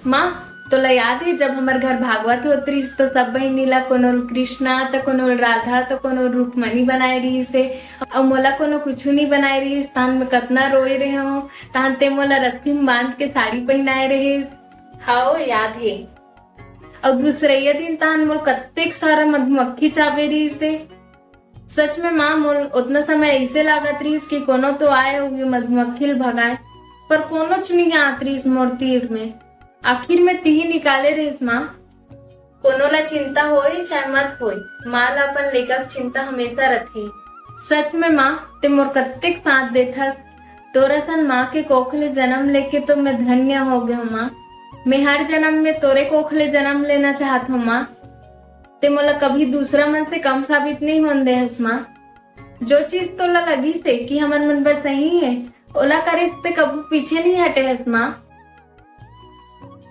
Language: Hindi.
माँ तोला याद है जब हमार घर भागवत होत रहीस तो सब बहिनी ला कोनो कृष्णा तो कोनो राधा तो कोनो रुक्मणी बनाए रही से और मोला कोनो कुछ नहीं बनाए रही तान में कतना रोए रहे हो तान ते मोला रस्सी में बांध के साड़ी पहनाए रहे। हाँ याद है। और दूसरे दिन तान मोल कत्तेक सारा मधुमक्खी चावे रही से। सच में माँ मोल उतना समय ऐसे लागत रही कि कोनो तो आए होगी मधुमक्खी भगाए पर कोनो च नहीं आत रही मोर तीर में। आखिर में तीही निकाले रहीस माँ। कोनो ला चिंता होए चाहे मत होए माँ ला अपन लेकर चिंता हमेशा रखे। सच में माँ ते मोर कत्तेक साथ देथस। तोरा सन माँ के कोखले जन्म लेके तो मैं धन्य हो गयो माँ। मैं हर जन्म में तोरे कोखले जन्म लेना चाहत हूँ माँ। ते मोला कभी दूसरा मन से कम साबित नहीं होन दे हस माँ। जो चीज तोला लगी से कि हमर मन पर सही है ओला करे से कभी पीछे नहीं हटे हस माँ।